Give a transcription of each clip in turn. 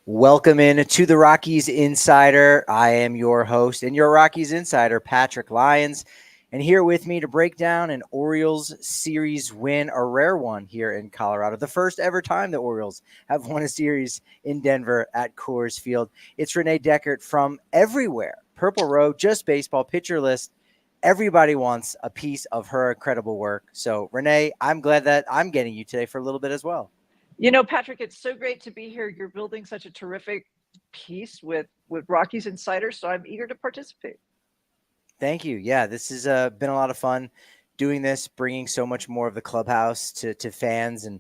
Welcome in to the Rockies Insider. I am your host and your Rockies Insider, Patrick Lyons. And here with me to break down an Orioles series win, a rare one here in Colorado. The first ever time the Orioles have won a series in Denver at Coors Field. It's Renee Dechert from everywhere. Purple Row, Just Baseball, Pitcher List. Everybody wants a piece of her incredible work. So, Renee, I'm glad that I'm getting you today for a little bit as well. You know, Patrick, it's so great to be here. You're building such a terrific piece with Rockies Insider, so I'm eager to participate. Thank you. Yeah, this has been a lot of fun doing this, bringing so much more of the clubhouse to fans, and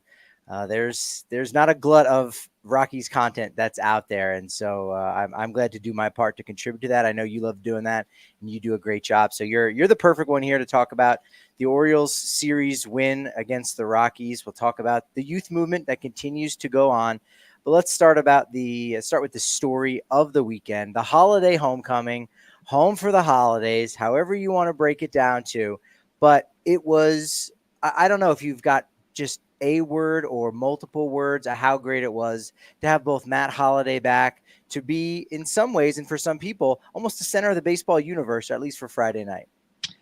there's not a glut of Rockies content that's out there, and so I'm glad to do my part to contribute to that. I know you love doing that, and you do a great job. So you're the perfect one here to talk about the Orioles series win against the Rockies. We'll talk about the youth movement that continues to go on, but let's start with the story of the weekend, the Holliday Homecoming. Home for the holidays, however you want to break it down to. But it was, I don't know if you've got just a word or multiple words of how great it was to have both Matt Holliday back, to be in some ways, and for some people, almost the center of the baseball universe, at least for Friday night.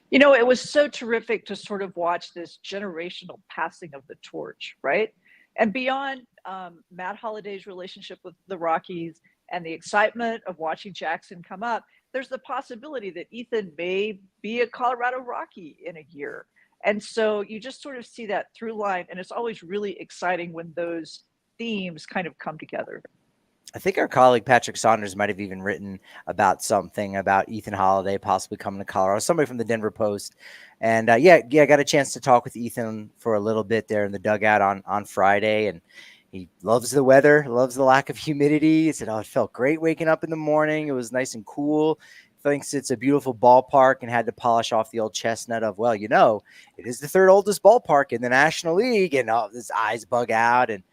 You know, it was so terrific to sort of watch this generational passing of the torch, right? And beyond Matt Holliday's relationship with the Rockies and the excitement of watching Jackson come up, there's the possibility that Ethan may be a Colorado Rocky in a year. And so you just sort of see that through line. And it's always really exciting when those themes kind of come together. I think our colleague Patrick Saunders might have even written about something about Ethan Holliday possibly coming to Colorado, somebody from the Denver Post. And I got a chance to talk with Ethan for a little bit there in the dugout on Friday. And he loves the weather, loves the lack of humidity. He said, it felt great waking up in the morning. It was nice and cool. Thinks it's a beautiful ballpark and had to polish off the old chestnut of, it is the third oldest ballpark in the National League. And his eyes bug out. And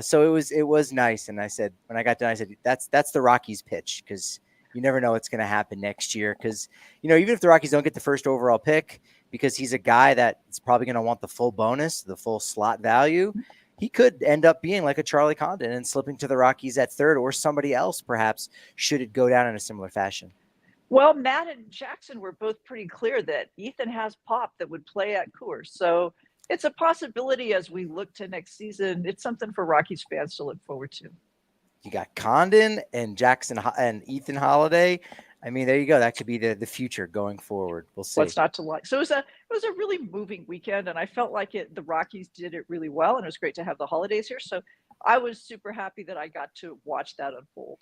so it was nice. And I said, when I got done, I said, that's the Rockies pitch, because you never know what's going to happen next year. Because, even if the Rockies don't get the first overall pick, because he's a guy that is probably going to want the full bonus, the full slot value, he could end up being like a Charlie Condon and slipping to the Rockies at third, or somebody else, perhaps, should it go down in a similar fashion. Well, Matt and Jackson were both pretty clear that Ethan has pop that would play at Coors. So it's a possibility as we look to next season. It's something for Rockies fans to look forward to. You got Condon and Jackson and Ethan Holliday. I mean, there you go. That could be the future going forward. We'll see. What's not to like? So it was a really moving weekend, and I felt like the Rockies did it really well, and it was great to have the holidays here. So I was super happy that I got to watch that unfold.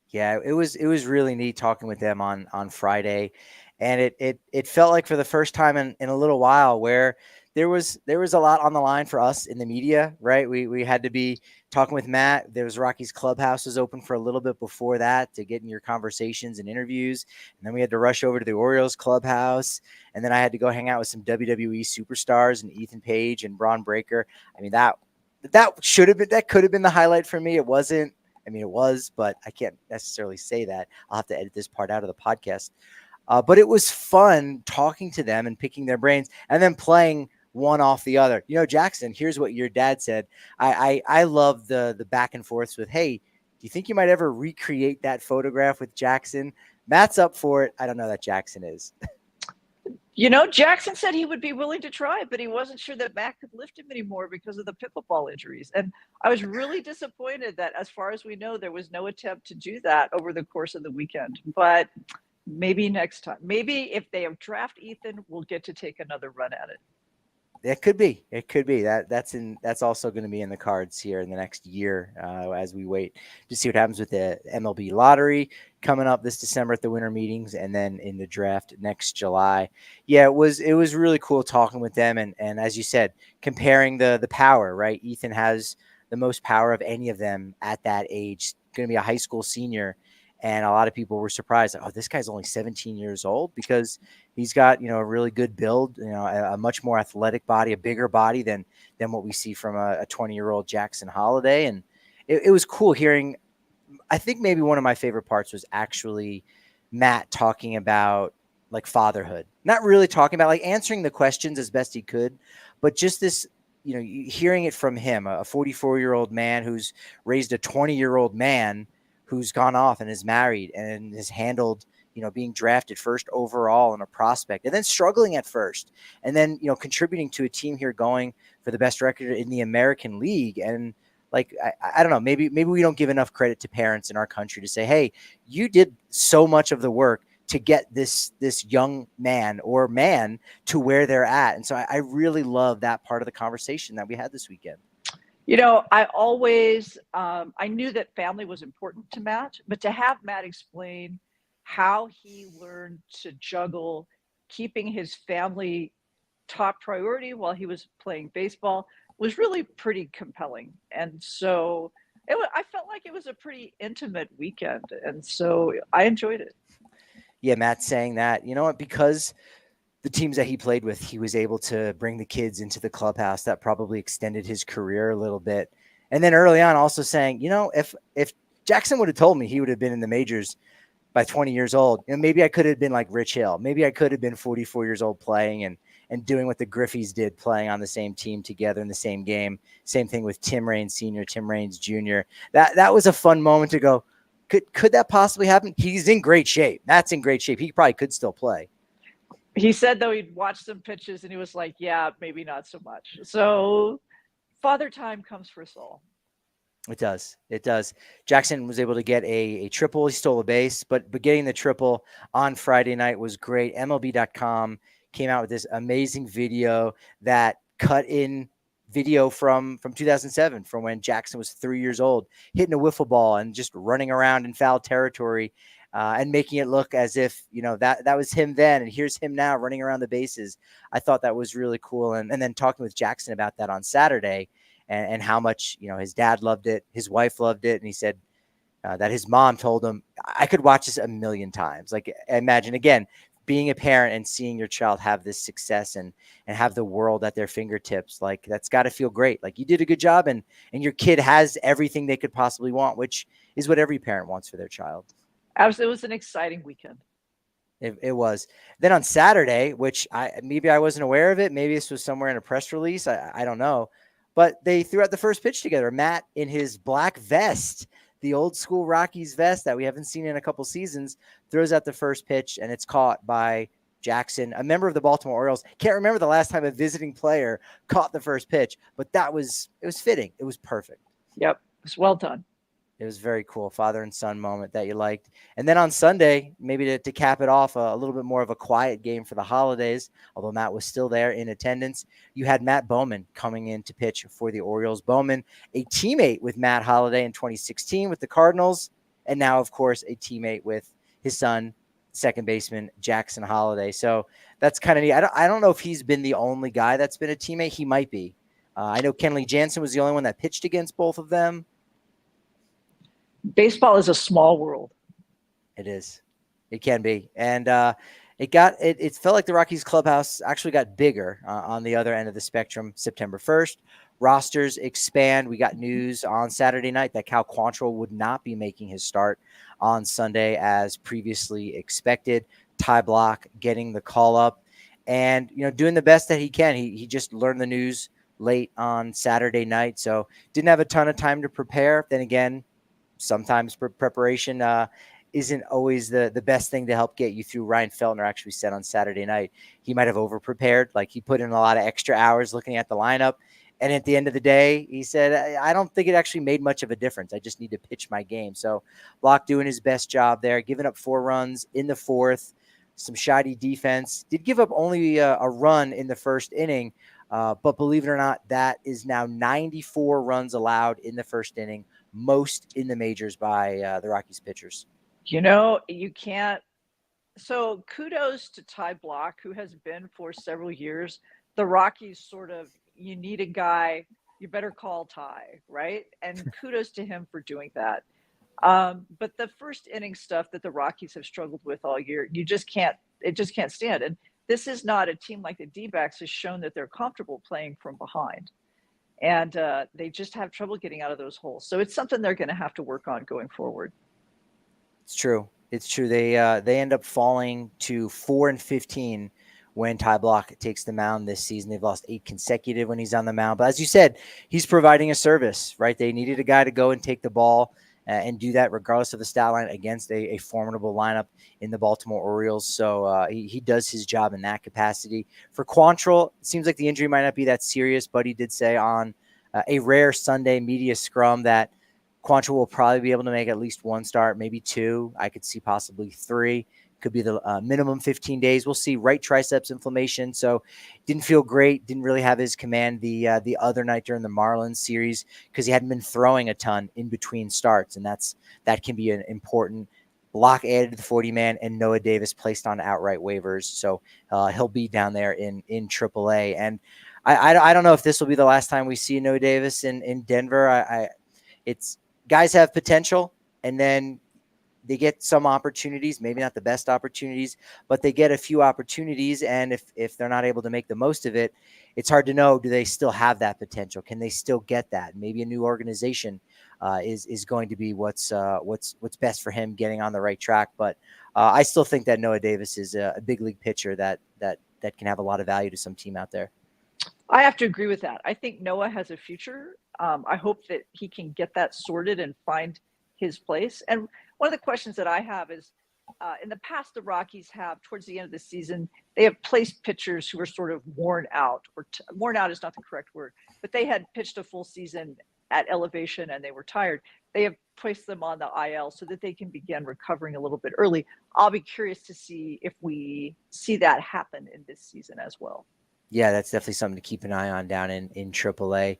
Yeah, it was really neat talking with them on Friday, and it felt like for the first time in a little while where there was a lot on the line for us in the media, right? We had to be talking with Matt. There was Rockies Clubhouse was open for a little bit before that to get in your conversations and interviews. And then we had to rush over to the Orioles Clubhouse. And then I had to go hang out with some WWE superstars and Ethan Page and Braun Breaker. I mean, that could have been the highlight for me. It wasn't. I mean, it was, but I can't necessarily say that. I'll have to edit this part out of the podcast. But it was fun talking to them and picking their brains and then playing one off the other. Jackson, here's what your dad said. I love the back and forths with, hey, do you think you might ever recreate that photograph with Jackson? Matt's up for it. I don't know that Jackson is. Jackson said he would be willing to try, but he wasn't sure that Matt could lift him anymore because of the pickleball injuries. And I was really disappointed that, as far as we know, there was no attempt to do that over the course of the weekend. But maybe next time. Maybe if they draft Ethan, we'll get to take another run at it. It could be. That's also going to be in the cards here in the next year as we wait to see what happens with the MLB lottery coming up this December at the winter meetings, and then in the draft next July. Yeah, it was really cool talking with them, and as you said, comparing the power. Right, Ethan has the most power of any of them at that age. Going to be a high school senior. And a lot of people were surprised. Like, this guy's only 17 years old, because he's got, a really good build, a much more athletic body, a bigger body than what we see from a 20-year-old Jackson Holliday. And it was cool hearing. I think maybe one of my favorite parts was actually Matt talking about like fatherhood, not really talking about like answering the questions as best he could, but just this hearing it from him, a 44-year-old man who's raised a 20-year-old man who's gone off and is married and has handled, being drafted first overall and a prospect and then struggling at first and then, contributing to a team here going for the best record in the American League. And like, I don't know, maybe we don't give enough credit to parents in our country to say, hey, you did so much of the work to get this young man to where they're at. And so I really love that part of the conversation that we had this weekend. I always, I knew that family was important to Matt, but to have Matt explain how he learned to juggle keeping his family top priority while he was playing baseball was really pretty compelling. And so I felt like it was a pretty intimate weekend. And so I enjoyed it. Yeah, Matt saying that, you know what, because the teams that he played with, he was able to bring the kids into the clubhouse. That probably extended his career a little bit. And then early on also saying, if Jackson would have told me he would have been in the majors by 20 years old, maybe I could have been like Rich Hill. Maybe I could have been 44 years old playing and doing what the Griffeys did, playing on the same team together in the same game. Same thing with Tim Raines Sr., Tim Raines Jr. That was a fun moment to go, could that possibly happen? He's in great shape. Matt's in great shape. He probably could still play. He said, though, he'd watched some pitches and he was like, yeah, maybe not so much. So father time comes for us all. It does. It does. Jackson was able to get a triple. He stole a base, but getting the triple on Friday night was great. MLB.com came out with this amazing video that cut in video from 2007, from when Jackson was 3 years old, hitting a wiffle ball and just running around in foul territory, and making it look as if, that was him then. And here's him now running around the bases. I thought that was really cool. And then talking with Jackson about that on Saturday, and how much, his dad loved it. His wife loved it. And he said that his mom told him, I could watch this a million times. Like, imagine, again, being a parent and seeing your child have this success and have the world at their fingertips. Like, that's got to feel great. Like, you did a good job, and your kid has everything they could possibly want, which is what every parent wants for their child. It was an exciting weekend. It was. Then on Saturday, which maybe I wasn't aware of it. Maybe this was somewhere in a press release. I don't know. But they threw out the first pitch together. Matt, in his black vest, the old school Rockies vest that we haven't seen in a couple seasons, throws out the first pitch, and it's caught by Jackson, a member of the Baltimore Orioles. Can't remember the last time a visiting player caught the first pitch, but it was fitting. It was perfect. Yep. It's well done. It was very cool. Father and son moment that you liked. And then on Sunday, maybe to cap it off, a little bit more of a quiet game for the holidays, although Matt was still there in attendance. You had Matt Bowman coming in to pitch for the Orioles. Bowman, a teammate with Matt Holliday in 2016 with the Cardinals, and now, of course, a teammate with his son, second baseman Jackson Holliday. So that's kind of neat. I don't know if he's been the only guy that's been a teammate. He might be. I know Kenley Jansen was the only one that pitched against both of them. Baseball is a small world. It is. It can be. And it felt like the Rockies clubhouse actually got bigger on the other end of the spectrum. September 1st, rosters expand. We got news on Saturday night that Cal Quantrill would not be making his start on Sunday as previously expected. Ty Block getting the call up and, doing the best that he can. He just learned the news late on Saturday night, so didn't have a ton of time to prepare. Then again, sometimes preparation isn't always the best thing to help get you through. Ryan Feltner actually said on Saturday night he might have over-prepared. Like, he put in a lot of extra hours looking at the lineup. And at the end of the day, he said, I don't think it actually made much of a difference. I just need to pitch my game. So Block doing his best job there, giving up 4 runs in the fourth, some shoddy defense. Did give up only a run in the first inning, but believe it or not, that is now 94 runs allowed in the first inning, most in the majors by the Rockies pitchers. You can't. So kudos to Ty Block, who has been for several years. The Rockies you need a guy, you better call Ty, right? And kudos to him for doing that. But the first inning stuff that the Rockies have struggled with all year, it just can't stand. And this is not a team like the D-backs has shown that they're comfortable playing from behind. And they just have trouble getting out of those holes. So it's something they're going to have to work on going forward. It's true. It's true. They end up falling to 4-15 when Ty Block takes the mound this season. They've lost 8 consecutive when he's on the mound. But as you said, he's providing a service, right? They needed a guy to go and take the ball and do that regardless of the stat line against a formidable lineup in the Baltimore Orioles. So he does his job in that capacity. For Quantrill, it seems like the injury might not be that serious, but he did say on a rare Sunday media scrum that Quantrill will probably be able to make at least one start, maybe 2. I could see possibly 3. Could be the minimum 15 days. We'll see. Right triceps inflammation, so didn't feel great. Didn't really have his command the other night during the Marlins series because he hadn't been throwing a ton in between starts, and that can be an important. Block added to the 40-man, and Noah Davis placed on outright waivers, so he'll be down there in AAA. And I don't know if this will be the last time we see Noah Davis in Denver. It's guys have potential, and then they get some opportunities, maybe not the best opportunities, but they get a few opportunities. And if they're not able to make the most of it, it's hard to know, do they still have that potential? Can they still get that? Maybe a new organization is going to be what's best for him getting on the right track. But I still think that Noah Davis is a big league pitcher that can have a lot of value to some team out there. I have to agree with that. I think Noah has a future. I hope that he can get that sorted and find his place. And one of the questions that I have is, in the past, the Rockies have, towards the end of the season, they have placed pitchers who are sort of worn out, or worn out is not the correct word, but they had pitched a full season at elevation and they were tired. They have placed them on the IL so that they can begin recovering a little bit early. I'll be curious to see if we see that happen in this season as well. Yeah, that's definitely something to keep an eye on down in AAA.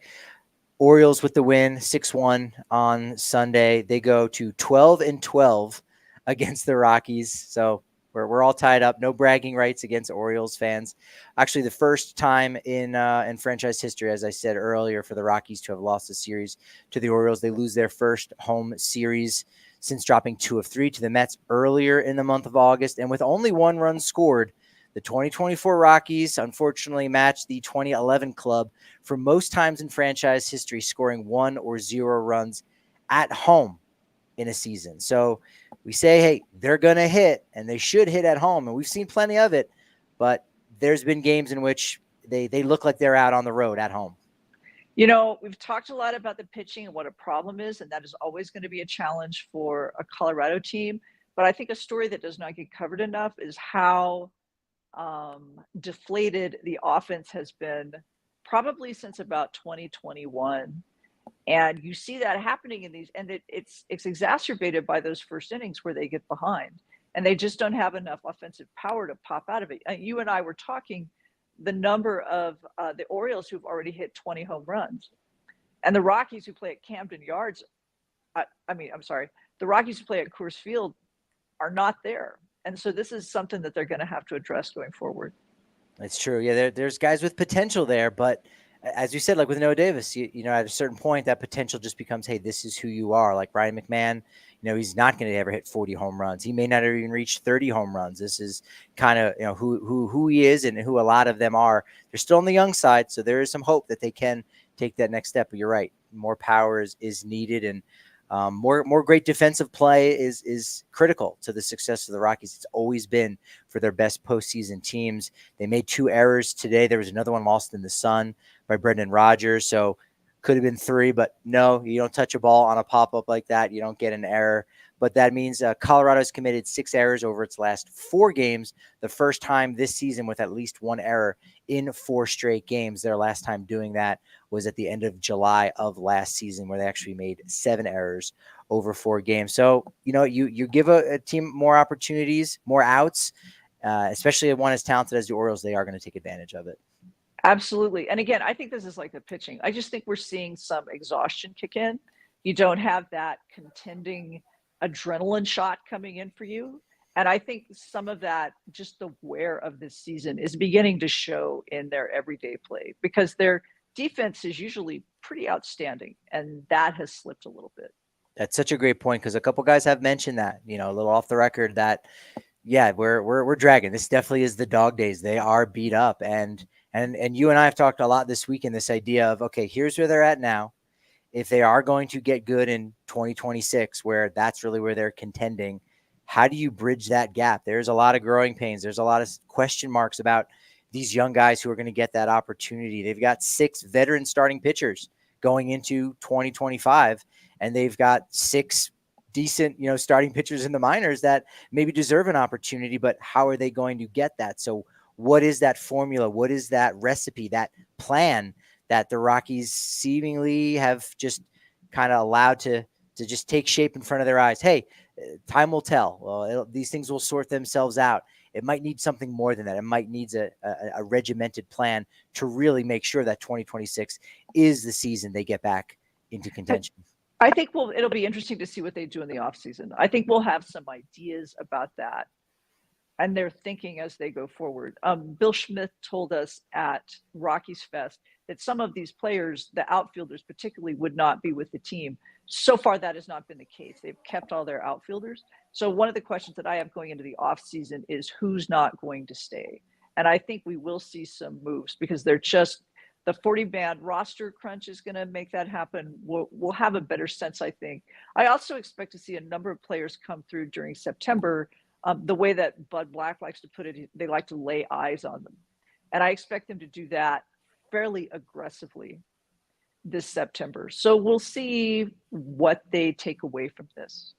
Orioles with the win, 6-1 on Sunday. They go to 12-12 against the Rockies. So we're all tied up. No bragging rights against Orioles fans. Actually, the first time in franchise history, as I said earlier, for the Rockies to have lost a series to the Orioles. They lose their first home series since dropping 2 of 3 to the Mets earlier in the month of August. And with only 1 run scored, the 2024 Rockies unfortunately matched the 2011 club for most times in franchise history, scoring 1 or 0 runs at home in a season. So we say, hey, they're going to hit, and they should hit at home. And we've seen plenty of it, but there's been games in which they look like they're out on the road at home. You know, we've talked a lot about the pitching and what a problem is, and that is always going to be a challenge for a Colorado team. But I think a story that does not get covered enough is how deflated the offense has been probably since about 2021. And you see that happening in these, and it's exacerbated by those first innings where they get behind and they just don't have enough offensive power to pop out of it. You and I were talking the number of the Orioles who've already hit 20 home runs, and the Rockies who play at Camden Yards. The Rockies who play at Coors Field are not there. And so this is something that they're going to have to address going forward. That's true. Yeah, there's guys with potential there, but as you said, like with Noah Davis, you know, at a certain point, that potential just becomes, hey, this is who you are. Like Ryan McMahon, you know, he's not going to ever hit 40 home runs. He may not even reach 30 home runs. This is kind of, you know, who he is and who a lot of them are. They're still on the young side, so there is some hope that they can take that next step. But you're right, more power is needed, and more great defensive play is critical to the success of the Rockies. It's always been for their best postseason teams. They made 2 errors today. There was another one lost in the sun by Brendan Rodgers. So could have been 3, but no, you don't touch a ball on a pop-up like that. You don't get an error. But that means Colorado's committed 6 errors over its last 4 games, the first time this season with at least 1 error in 4 straight games. Their last time doing that was at the end of July of last season, where they actually made 7 errors over 4 games. So, you know, you give a team more opportunities, more outs, especially one as talented as the Orioles, they are going to take advantage of it. Absolutely. And again, I think this is like the pitching. I just think we're seeing some exhaustion kick in. You don't have that contending adrenaline shot coming in for you. And I think some of that, just the wear of this season, is beginning to show in their everyday play, because their defense is usually pretty outstanding, and that has slipped a little bit. That's such a great point, because a couple guys have mentioned that, you know, a little off the record, that yeah, we're dragging. This definitely is the dog days. They are beat up, and you and I have talked a lot this week in this idea of, okay, here's where they're at now. If they are going to get good in 2026, where that's really where they're contending, how do you bridge that gap? There's a lot of growing pains. There's a lot of question marks about, these young guys who are going to get that opportunity. They've got 6 veteran starting pitchers going into 2025, and they've got 6 decent, starting pitchers in the minors that maybe deserve an opportunity, but how are they going to get that? So what is that formula? What is that recipe, that plan that the Rockies seemingly have just kind of allowed to just take shape in front of their eyes? Hey, time will tell. Well, these things will sort themselves out. It might need something more than that. It might need a regimented plan to really make sure that 2026 is the season they get back into contention. I think it'll be interesting to see what they do in the offseason. I think we'll have some ideas about that and their thinking as they go forward. Bill Schmidt told us at Rockies Fest that some of these players, the outfielders particularly, would not be with the team. So far, that has not been the case. They've kept all their outfielders. So one of the questions that I have going into the offseason is who's not going to stay? And I think we will see some moves because they're just the 40-man roster crunch is going to make that happen. We'll have a better sense, I think. I also expect to see a number of players come through during September. The way that Bud Black likes to put it, they like to lay eyes on them. And I expect them to do that fairly aggressively this September. So we'll see what they take away from this.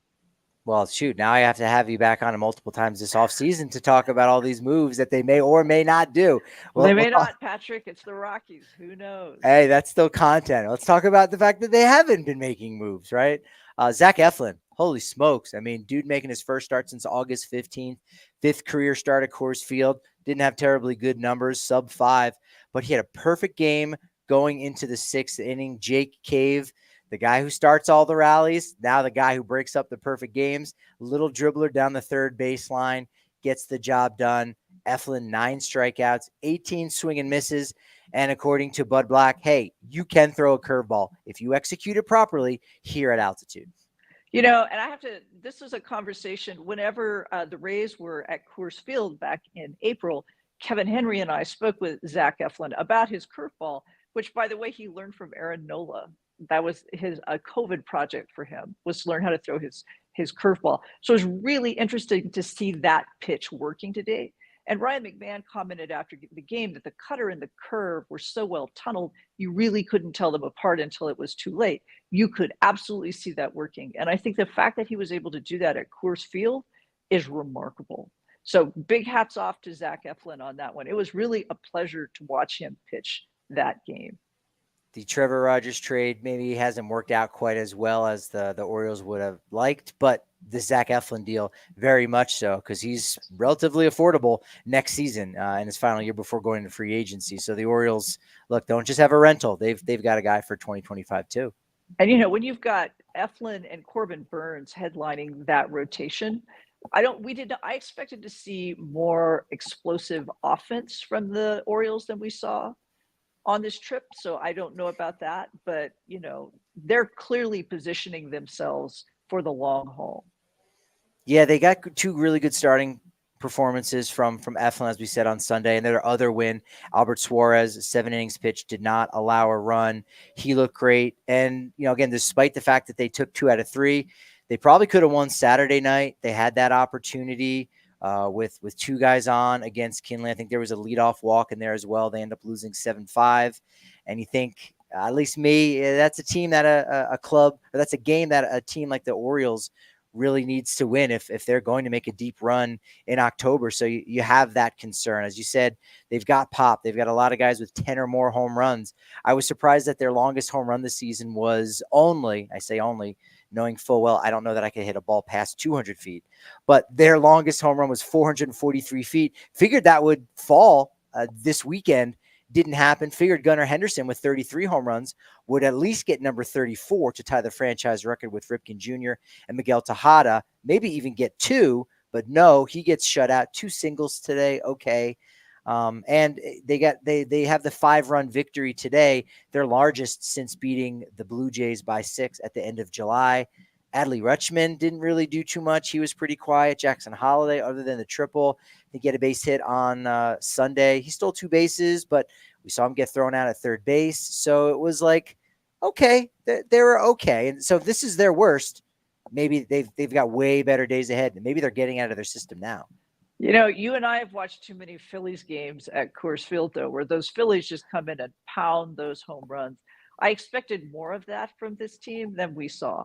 Well, shoot, now I have to have you back on multiple times this offseason to talk about all these moves that they may or may not do. Well, they may not, Patrick. It's the Rockies. Who knows? Hey, that's still content. Let's talk about the fact that they haven't been making moves, right? Zach Eflin, holy smokes. I mean, dude making his first start since August 15th, 5th career start at Coors Field. Didn't have terribly good numbers, sub 5, but he had a perfect game going into the 6th inning. Jake Cave, the guy who starts all the rallies, now the guy who breaks up the perfect games, little dribbler down the third baseline, gets the job done. Eflin, 9 strikeouts, 18 swing and misses. And according to Bud Black, hey, you can throw a curveball if you execute it properly here at altitude. And I have to, this was a conversation whenever the Rays were at Coors Field back in April. Kevin Henry and I spoke with Zach Eflin about his curveball, which, by the way, he learned from Aaron Nola. That was a COVID project for him, was to learn how to throw his curveball. So it was really interesting to see that pitch working today. And Ryan McMahon commented after the game that the cutter and the curve were so well tunneled, you really couldn't tell them apart until it was too late. You could absolutely see that working. And I think the fact that he was able to do that at Coors Field is remarkable. So big hats off to Zach Eflin on that one. It was really a pleasure to watch him pitch that game. The Trevor Rogers trade maybe hasn't worked out quite as well as the Orioles would have liked, but the Zach Eflin deal very much so, because he's relatively affordable next season in his final year before going to free agency. So the Orioles, look, don't just have a rental. They've got a guy for 2025 too. And, when you've got Eflin and Corbin Burns headlining that rotation, I expected to see more explosive offense from the Orioles than we saw on this trip. So I don't know about that, but they're clearly positioning themselves for the long haul. Yeah, they got 2 really good starting performances from Eflin, as we said, on Sunday. And their other win, Albert Suarez, 7 innings pitched, did not allow a run. He looked great. And, again, despite the fact that they took 2 out of 3, they probably could have won Saturday night. They had that opportunity with 2 guys on against Kinley. I think there was a leadoff walk in there as well. They end up losing 7-5. And you think, at least me, that's a team that that's a game that a team like the Orioles really needs to win if they're going to make a deep run in October. So you have that concern. As you said, they've got pop. They've got a lot of guys with 10 or more home runs. I was surprised that their longest home run this season was only, knowing full well, I don't know that I could hit a ball past 200 feet, but their longest home run was 443 feet. Figured that would fall this weekend. Didn't happen. Figured Gunnar Henderson with 33 home runs would at least get number 34 to tie the franchise record with Ripken Jr. and Miguel Tejada, maybe even get 2, but no, he gets shut out. 2 singles today. Okay. And they have the 5-run victory today, their largest since beating the Blue Jays by 6 at the end of July. Adley Rutschman didn't really do too much. He was pretty quiet. Jackson Holliday, other than the triple, I think he had a base hit on Sunday. He stole 2 bases, but we saw him get thrown out at third base. So it was like, okay, they were okay. And so if this is their worst, maybe they've got way better days ahead. And maybe they're getting out of their system now. You and I have watched too many Phillies games at Coors Field, though, where those Phillies just come in and pound those home runs. I expected more of that from this team than we saw.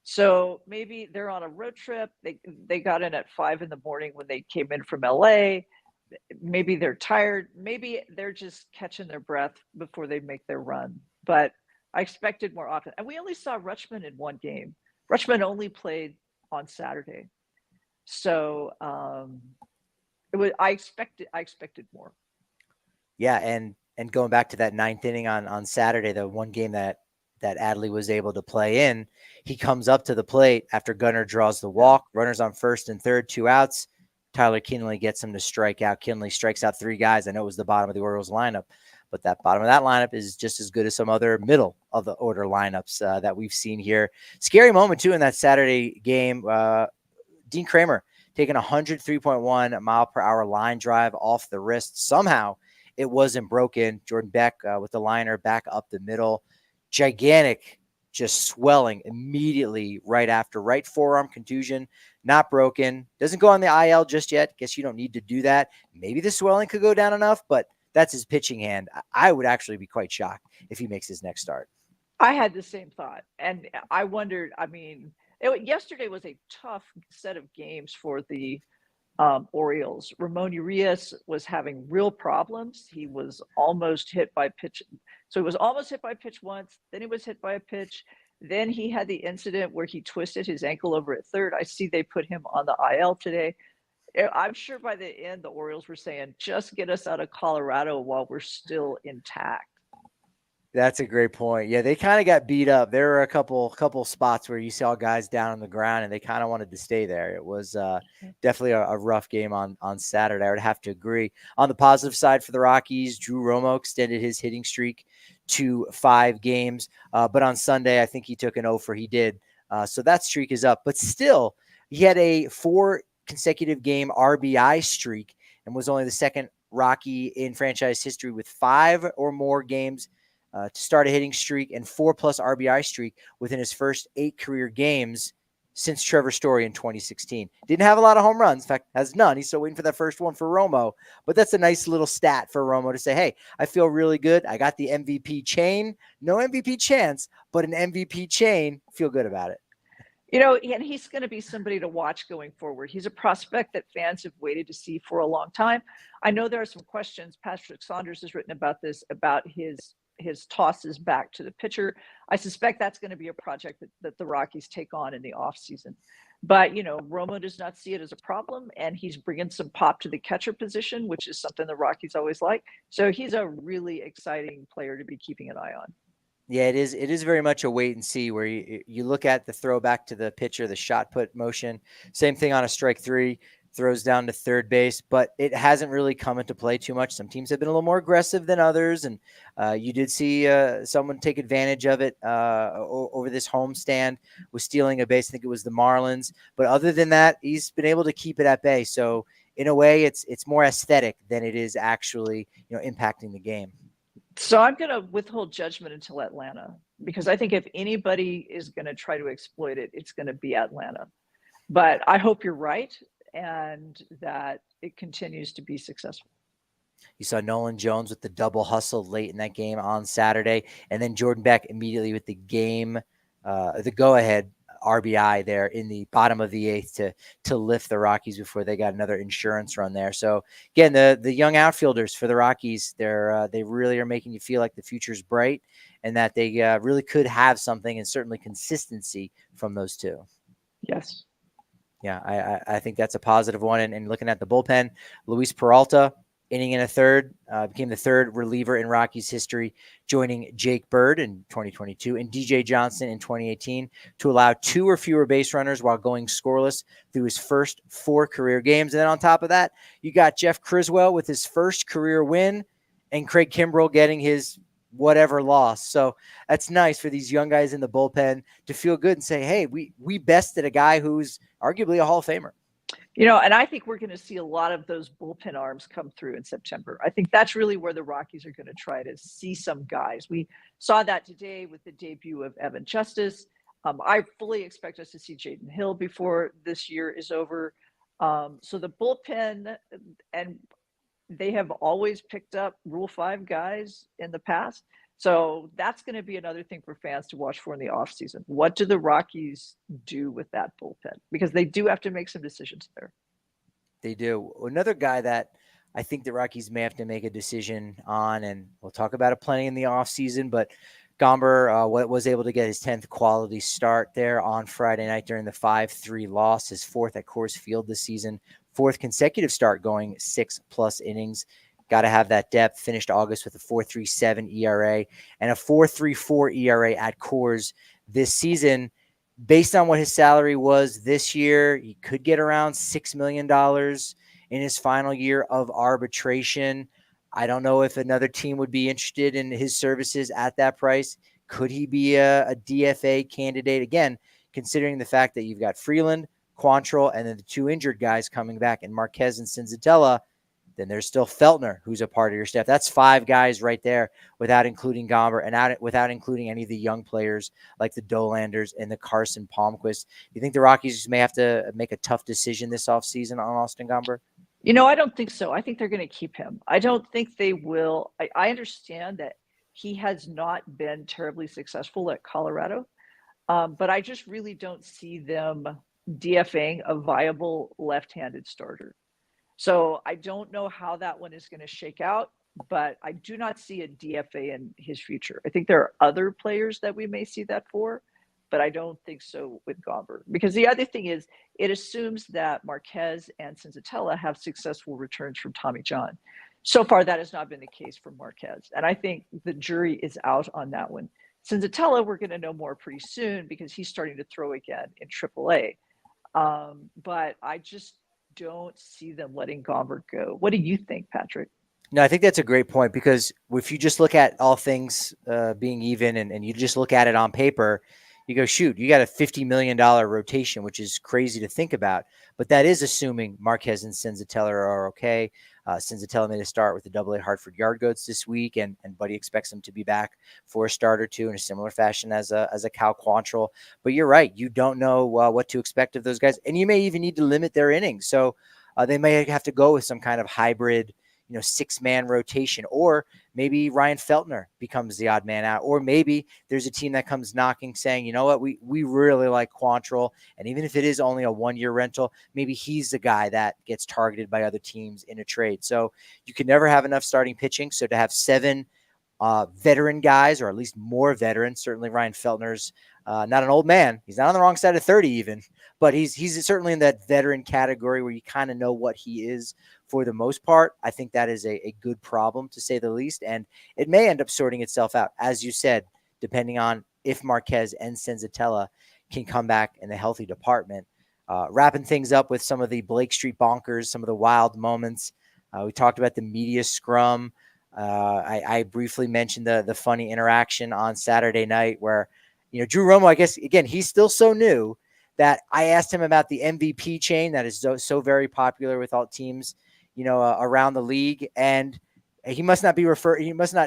So maybe they're on a road trip. They got in at 5 in the morning when they came in from LA. Maybe they're tired. Maybe they're just catching their breath before they make their run. But I expected more often. And we only saw Rutschman in one game. Rutschman only played on Saturday. So I expected more. Yeah, and going back to that ninth inning on Saturday, the one game that Adley was able to play in, he comes up to the plate after Gunnar draws the walk, runners on first and third, 2 outs. Tyler Kinley gets him to strike out. Kinley strikes out 3 guys. I know it was the bottom of the Orioles lineup, but that bottom of that lineup is just as good as some other middle of the order lineups that we've seen here. Scary moment too in that Saturday game. Dean Kramer taking a 103.1 mile per hour line drive off the wrist. Somehow it wasn't broken. Jordan Beck with the liner back up the middle. Gigantic, just swelling immediately right after. Right forearm contusion, not broken. Doesn't go on the IL just yet. Guess you don't need to do that. Maybe the swelling could go down enough, but that's his pitching hand. I would actually be quite shocked if he makes his next start. I had the same thought, and I wondered. I mean, yesterday was a tough set of games for the Orioles. Ramon Urias was having real problems. He was almost hit by pitch. So he was almost hit by pitch once. Then he was hit by a pitch. Then he had the incident where he twisted his ankle over at third. I see they put him on the IL today. I'm sure by the end, the Orioles were saying, just get us out of Colorado while we're still intact. That's a great point. Yeah, they kind of got beat up. There were a couple spots where you saw guys down on the ground, and they kind of wanted to stay there. It was definitely a rough game on Saturday. I would have to agree. On the positive side for the Rockies, Drew Romo extended his hitting streak to 5 games, but on Sunday, I think he took an over. He did, so that streak is up. But still, he had a 4 consecutive game RBI streak and was only the second Rocky in franchise history with 5 or more games to start a hitting streak and 4+ RBI streak within his first 8 career games since Trevor Story in 2016. Didn't have a lot of home runs. In fact, has none. He's still waiting for that first one for Romo. But that's a nice little stat for Romo to say, hey, I feel really good. I got the MVP chain. No MVP chance, but an MVP chain. Feel good about it. And he's going to be somebody to watch going forward. He's a prospect that fans have waited to see for a long time. I know there are some questions. Patrick Saunders has written about this, about his tosses back to the pitcher. I suspect that's going to be a project that the Rockies take on in the offseason. But, Romo does not see it as a problem, and he's bringing some pop to the catcher position, which is something the Rockies always like. So he's a really exciting player to be keeping an eye on. Yeah, it is. It is very much a wait and see where you look at the throwback to the pitcher, the shot put motion. Same thing on a strike 3, throws down to third base, but it hasn't really come into play too much. Some teams have been a little more aggressive than others, and you did see someone take advantage of it over this homestand with stealing a base. I think it was the Marlins, but other than that, he's been able to keep it at bay. So in a way, it's more aesthetic than it is actually impacting the game. So I'm going to withhold judgment until Atlanta, because I think if anybody is going to try to exploit it, it's going to be Atlanta. But I hope you're right and that it continues to be successful. You saw Nolan Jones with the double hustle late in that game on Saturday, and then Jordan Beck immediately with the go-ahead RBI there in the bottom of the 8th to lift the Rockies before they got another insurance run there. So again, the young outfielders for the Rockies, they really are making you feel like the future's bright and that they really could have something, and certainly consistency from those two. Yes. Yeah, I think that's a positive one. And looking at the bullpen, Luis Peralta, inning and a third, became the 3rd reliever in Rockies history, joining Jake Bird in 2022 and DJ Johnson in 2018 to allow 2 or fewer base runners while going scoreless through his first 4 career games. And then on top of that, you got Jeff Criswell with his first career win and Craig Kimbrell getting his whatever loss. So that's nice for these young guys in the bullpen to feel good and say, hey, we bested a guy who's arguably a Hall of Famer. And I think we're going to see a lot of those bullpen arms come through in September. I think that's really where the Rockies are going to try to see some guys. We saw that today with the debut of Evan Justice. I fully expect us to see Jaden Hill before this year is over. So the bullpen, and they have always picked up Rule 5 guys in the past. So that's going to be another thing for fans to watch for in the offseason. What do the Rockies do with that bullpen? Because they do have to make some decisions there. They do. Another guy that I think the Rockies may have to make a decision on, and we'll talk about it plenty in the offseason, but Gomber was able to get his 10th quality start there on Friday night during the 5-3 loss, his fourth at Coors Field this season, fourth consecutive start going 6+ innings. Got to have that depth. Finished August with a 4.37 ERA and a 4.34 ERA at Coors this season. Based on what his salary was this year, he could get around $6 million in his final year of arbitration. I don't know if another team would be interested in his services at that price. Could he be a DFA candidate? Again, considering the fact that you've got Freeland, Quantrill, and then the two injured guys coming back, and Marquez and Senzatella. Then there's still Feltner, who's a part of your staff. That's 5 guys right there without including Gomber and without including any of the young players like the Dolanders and the Carson Palmquist. You think the Rockies may have to make a tough decision this offseason on Austin Gomber? I don't think so. I think they're going to keep him. I don't think they will. I understand that he has not been terribly successful at Colorado, but I just really don't see them DFAing a viable left-handed starter. So I don't know how that one is going to shake out, but I do not see a DFA in his future. I think there are other players that we may see that for, but I don't think so with Gomber. Because the other thing is, it assumes that Marquez and Senzatella have successful returns from Tommy John. So far, that has not been the case for Marquez. And I think the jury is out on that one. Senzatella, we're going to know more pretty soon because he's starting to throw again in AAA. But I just don't see them letting Gomber go. What do you think, Patrick? No, I think that's a great point because if you just look at all things being even and you just look at it on paper, you go, shoot, you got a $50 million rotation, which is crazy to think about. But that is assuming Marquez and Senzatella are okay. Senzatella made a start with the AA Hartford Yard Goats this week, and Buddy expects him to be back for a start or two in a similar fashion as a Cal Quantrill. But you're right. You don't know what to expect of those guys, and you may even need to limit their innings. So they may have to go with some kind of hybrid 6-man rotation, or maybe Ryan Feltner becomes the odd man out, or maybe there's a team that comes knocking saying, you know what, we really like Quantrill, and even if it is only a 1-year rental, maybe he's the guy that gets targeted by other teams in a trade. So you can never have enough starting pitching. So to have 7 veteran guys, or at least more veterans, certainly Ryan Feltner's not an old man. He's not on the wrong side of 30 even, but he's certainly in that veteran category where you kind of know what he is for the most part. I think that is a good problem, to say the least, and it may end up sorting itself out, as you said, depending on if Marquez and Senzatella can come back in the healthy department. Wrapping things up with some of the Blake Street bonkers, some of the wild moments. We talked about the media scrum. I briefly mentioned the funny interaction on Saturday night where, Drew Romo, I guess, again, he's still so new that I asked him about the MVP chain that is so very popular with all teams, around the league. And he must not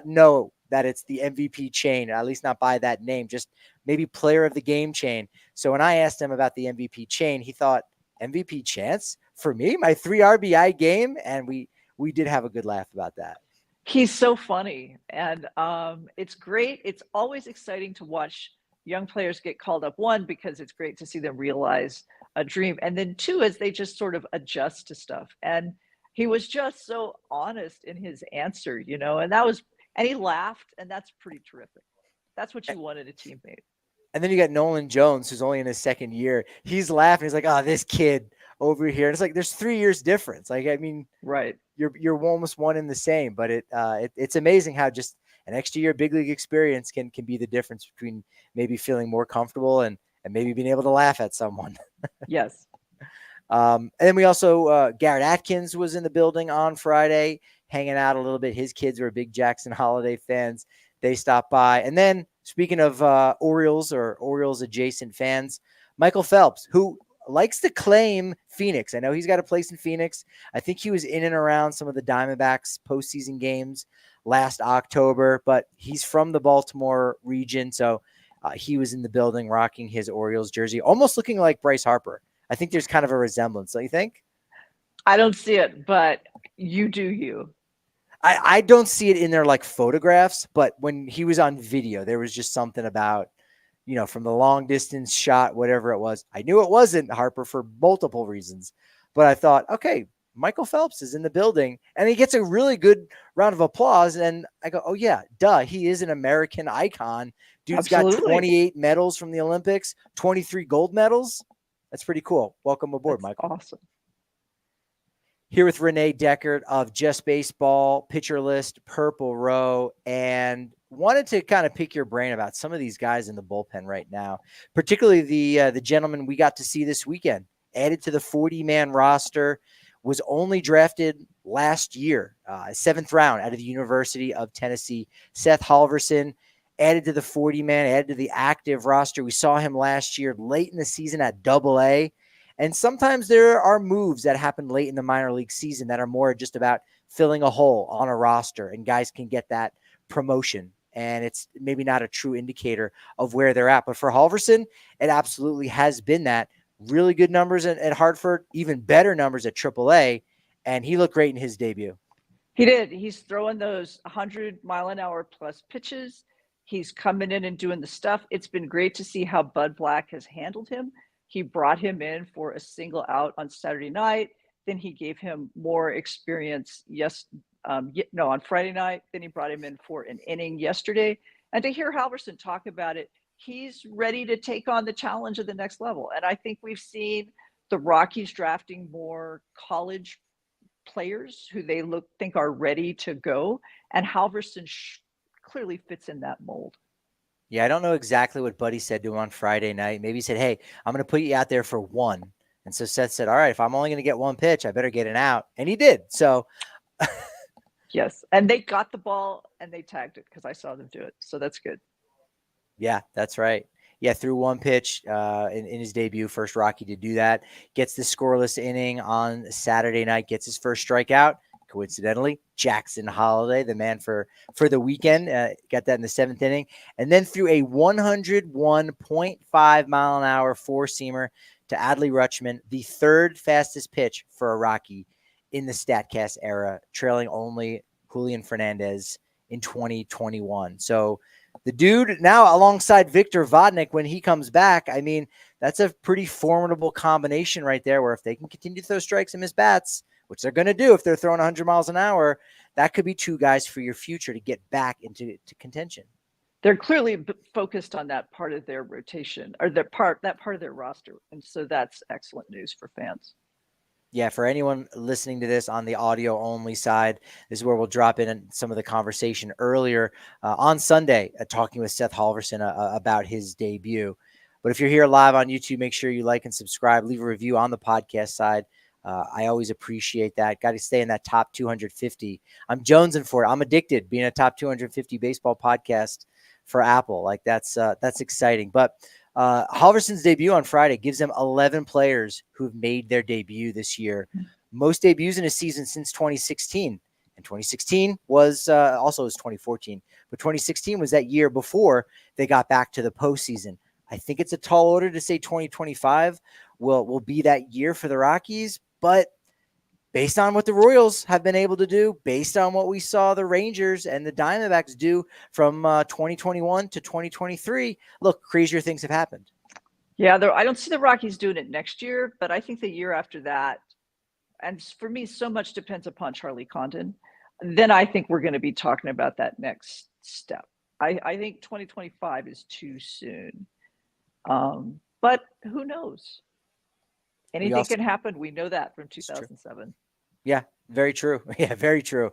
know that it's the MVP chain, at least not by that name, just maybe player of the game chain. So when I asked him about the MVP chain, he thought, MVP chance for me, my 3 RBI game. And we did have a good laugh about that. He's so funny. And it's great. It's always exciting to watch young players get called up, 1, because it's great to see them realize a dream. And then 2, as they just sort of adjust to stuff. And he was just so honest in his answer, and he laughed, and that's pretty terrific. That's what you want in a teammate. And then you got Nolan Jones, who's only in his 2nd year. He's laughing. He's like, oh, this kid over here. And it's like, there's 3 years difference. Like, I mean, right. You're almost one in the same, but it's amazing how just an extra year big league experience can be the difference between maybe feeling more comfortable and maybe being able to laugh at someone. Yes. And then we also, Garrett Atkins was in the building on Friday, hanging out a little bit. His kids were big Jackson Holliday fans. They stopped by. And then speaking of Orioles or Orioles adjacent fans, Michael Phelps, who likes to claim Phoenix. I know he's got a place in Phoenix. I think he was in and around some of the Diamondbacks postseason games last October, but he's from the Baltimore region. So he was in the building rocking his Orioles jersey, almost looking like Bryce Harper. I think there's kind of a resemblance, don't you think? I don't see it, but you do you. I don't see it in their like photographs, but when he was on video, there was just something about, from the long distance shot, whatever it was. I knew it wasn't Harper for multiple reasons, but I thought, okay, Michael Phelps is in the building and he gets a really good round of applause. And I go, oh, yeah, duh. He is an American icon. Dude's got Absolutely. 28 medals from the Olympics, 23 gold medals. That's pretty cool. Welcome aboard, That's Michael. awesome. Here with Renee Dechert of Just Baseball, Pitcher List, Purple Row, and wanted to kind of pick your brain about some of these guys in the bullpen right now, particularly the gentleman we got to see this weekend, added to the 40-man roster, was only drafted last year, 7th round out of the University of Tennessee. Seth Halverson added to the 40-man, added to the active roster. We saw him last year late in the season at Double-A. And sometimes there are moves that happen late in the minor league season that are more just about filling a hole on a roster, and guys can get that promotion. And it's maybe not a true indicator of where they're at. But for Halverson, it absolutely has been that. Really good numbers at Hartford, even better numbers at AAA. And he looked great in his debut. He did. He's throwing those 100-mile-an-hour plus pitches. He's coming in and doing the stuff. It's been great to see how Bud Black has handled him. He brought him in for a single out on Saturday night. Then he gave him more experience. On Friday night. Then he brought him in for an inning yesterday. And to hear Halverson talk about it, he's ready to take on the challenge at the next level. And I think we've seen the Rockies drafting more college players who they think are ready to go, and Halverson clearly fits in that mold. Yeah, I don't know exactly what Buddy said to him on Friday night. Maybe he said, hey, I'm going to put you out there for one. And so Seth said, all right, if I'm only going to get one pitch, I better get an out. And he did. So yes. And they got the ball and they tagged it because I saw them do it. So that's good. Yeah, that's right. Yeah, threw one pitch in his debut, first Rocky to do that. Gets the scoreless inning on Saturday night, gets his first strikeout. Coincidentally, Jackson Holliday, the man for the weekend, got that in the 7th inning. And then threw a 101.5 mile an hour four-seamer to Adley Rutschman, the 3rd fastest pitch for a Rocky in the StatCast era, trailing only Julian Fernandez in 2021. So the dude now alongside Victor Vodnik, when he comes back, I mean, that's a pretty formidable combination right there where if they can continue to throw strikes and miss bats, which they're going to do if they're throwing 100 miles an hour, that could be 2 guys for your future to get back into contention. They're clearly focused on that part of their rotation or that part of their roster. And so that's excellent news for fans. Yeah, for anyone listening to this on the audio only side, this is where we'll drop in some of the conversation earlier on Sunday, talking with Seth Halverson about his debut. But if you're here live on YouTube, make sure you like and subscribe, leave a review on the podcast side. I always appreciate that. Got to stay in that top 250. I'm jonesing for it. I'm addicted being a top 250 baseball podcast for Apple. Like that's exciting. But Halverson's debut on Friday gives them 11 players who've made their debut this year. Most debuts in a season since 2016. And 2016 was also was 2014. But 2016 was that year before they got back to the postseason. I think it's a tall order to say 2025 will be that year for the Rockies. But based on what the Royals have been able to do, based on what we saw the Rangers and the Diamondbacks do from 2021 to 2023, look, crazier things have happened. Yeah, I don't see the Rockies doing it next year, but I think the year after that, and for me, so much depends upon Charlie Condon, then I think we're going to be talking about that next step. I think 2025 is too soon. But who knows? Anything can happen. We know that from 2007. Yeah, very true. Yeah, very true.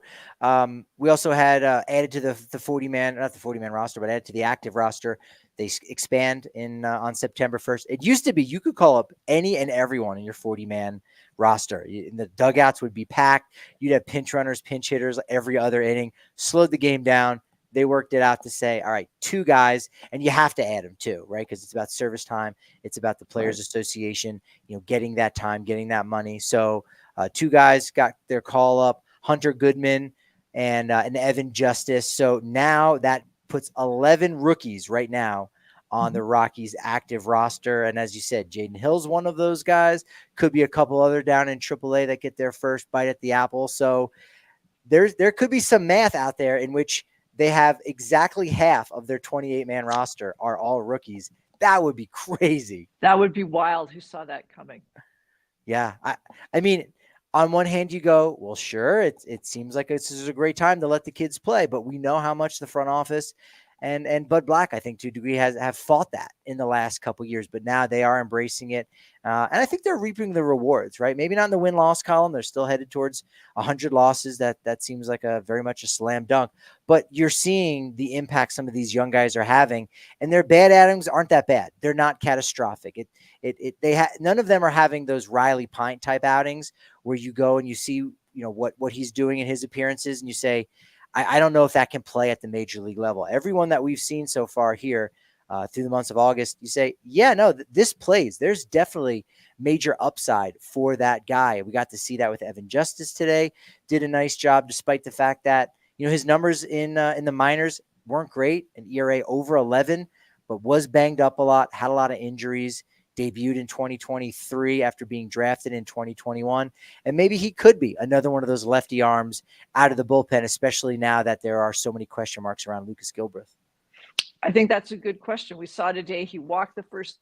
We also had added to the 40-man, not the 40-man roster, but added to the active roster. They expand on September 1st. It used to be you could call up any and everyone in your 40-man roster. The dugouts would be packed. You'd have pinch runners, pinch hitters every other inning. Slowed the game down. They worked it out to say, all right, 2 guys, and you have to add them too, right? Because it's about service time. It's about the Players Association, getting that time, getting that money. So 2 guys got their call up, Hunter Goodman and Evan Justice. So now that puts 11 rookies right now on Mhm. the Rockies active roster. And as you said, Jaden Hill's one of those guys. Could be a couple other down in AAA that get their first bite at the apple. So there could be some math out there in which they have exactly half of their 28-man roster are all rookies. That would be crazy. That would be wild. Who saw that coming? Yeah. I mean, on one hand, you go, well, sure, it seems like this is a great time to let the kids play, but we know how much the front office and Bud Black, I think, to a degree, have fought that in the last couple of years, but now they are embracing it. And I think they're reaping the rewards, right? Maybe not in the win-loss column. They're still headed towards 100 losses. That seems like a very much a slam dunk. But you're seeing the impact some of these young guys are having, and their bad outings aren't that bad. They're not catastrophic. None of them are having those Riley Pint type outings where you go and you see, what he's doing in his appearances, and you say, I don't know if that can play at the major league level. Everyone that we've seen so far here through the months of August, you say, yeah, no, this plays. There's definitely major upside for that guy. We got to see that with Evan Justice today. Did a nice job, despite the fact that his numbers in the minors weren't great. An ERA over 11, but was banged up a lot. Had a lot of injuries. Debuted in 2023 after being drafted in 2021. And maybe he could be another one of those lefty arms out of the bullpen, especially now that there are so many question marks around Lucas Gilbreth. I think that's a good question. We saw today he walked the first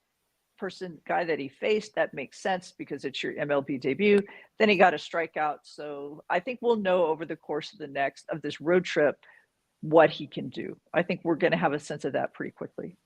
guy that he faced. That makes sense because it's your MLB debut. Then he got a strikeout. So I think we'll know over the course of this road trip what he can do. I think we're going to have a sense of that pretty quickly.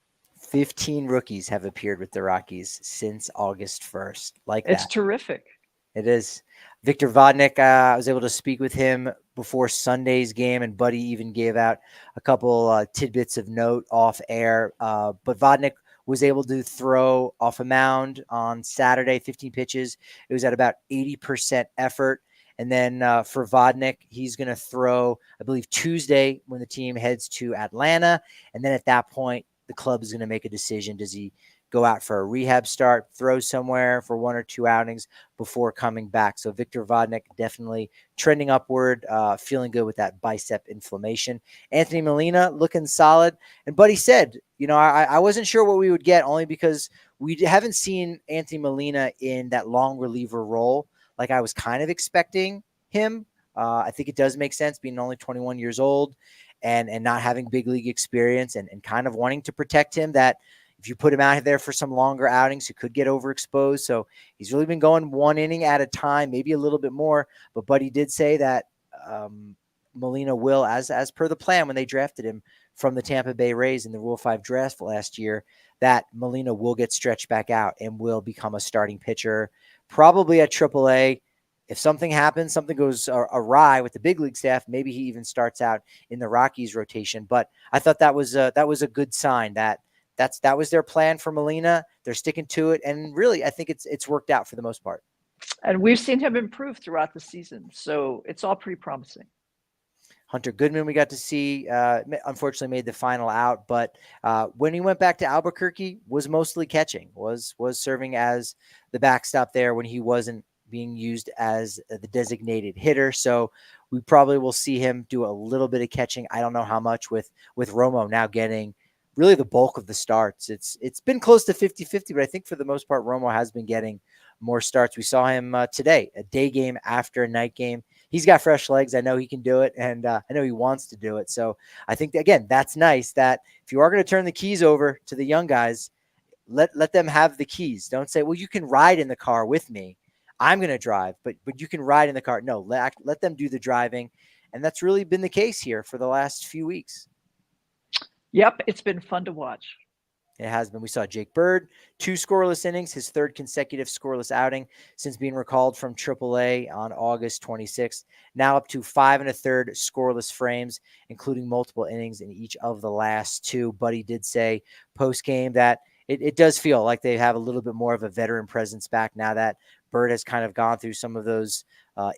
15 rookies have appeared with the Rockies since August 1st. It's terrific. It is. Victor Vodnik, I was able to speak with him before Sunday's game, and Buddy even gave out a couple tidbits of note off air. But Vodnik was able to throw off a mound on Saturday, 15 pitches. It was at about 80% effort. And then for Vodnik, he's going to throw, I believe, Tuesday when the team heads to Atlanta. And then at that point, the club is going to make a decision. Does he go out for a rehab start, throw somewhere for 1 or 2 outings before coming back? So Victor Vodnik definitely trending upward, feeling good with that bicep inflammation. Anthony Molina looking solid. And Buddy said, I wasn't sure what we would get, only because we haven't seen Anthony Molina in that long reliever role like I was kind of expecting him. I think it does make sense being only 21 years old and not having big league experience and kind of wanting to protect him, that if you put him out there for some longer outings, he could get overexposed. So he's really been going 1 inning at a time, maybe a little bit more. But Buddy did say that Molina will, as per the plan when they drafted him from the Tampa Bay Rays in the Rule 5 draft last year, that Molina will get stretched back out and will become a starting pitcher, probably at AAA. If something happens, something goes awry with the big league staff, maybe he even starts out in the Rockies rotation. But I thought that was a good sign that was their plan for Molina. They're sticking to it, and really, I think it's worked out for the most part. And we've seen him improve throughout the season, so it's all pretty promising. Hunter Goodman, we got to see, unfortunately made the final out, but when he went back to Albuquerque, was mostly catching, was serving as the backstop there when he wasn't being used as the designated hitter. So we probably will see him do a little bit of catching. I don't know how much with Romo now getting really the bulk of the starts. It's been close to 50-50, but I think for the most part, Romo has been getting more starts. We saw him today, a day game after a night game. He's got fresh legs. I know he can do it, and I know he wants to do it. So I think, again, that's nice that if you are going to turn the keys over to the young guys, let them have the keys. Don't say, well, you can ride in the car with me. I'm going to drive, but you can ride in the car. No, let them do the driving. And that's really been the case here for the last few weeks. Yep, it's been fun to watch. It has been. We saw Jake Bird, 2 scoreless innings, his 3rd consecutive scoreless outing since being recalled from AAA on August 26th. Now up to 5 1/3 scoreless frames, including multiple innings in each of the last 2. Buddy did say post-game that it does feel like they have a little bit more of a veteran presence back now that Bird has kind of gone through some of those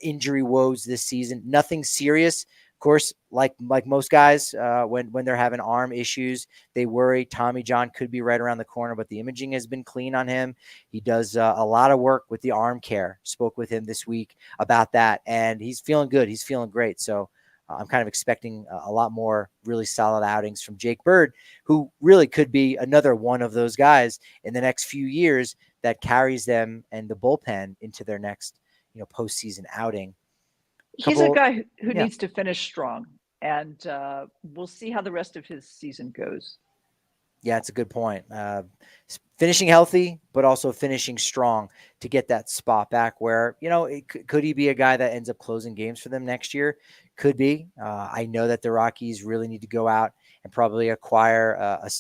injury woes this season. Nothing serious. Of course, like most guys, when they're having arm issues, they worry. Tommy John could be right around the corner, but the imaging has been clean on him. He does a lot of work with the arm care. Spoke with him this week about that, and he's feeling good. He's feeling great. So I'm kind of expecting a lot more really solid outings from Jake Bird, who really could be another one of those guys in the next few years that carries them and the bullpen into their next, postseason outing. He's a guy who Yeah. needs to finish strong, and we'll see how the rest of his season goes. Yeah, it's a good point. Finishing healthy, but also finishing strong to get that spot back where, could he be a guy that ends up closing games for them next year? Could be. I know that the Rockies really need to go out and probably acquire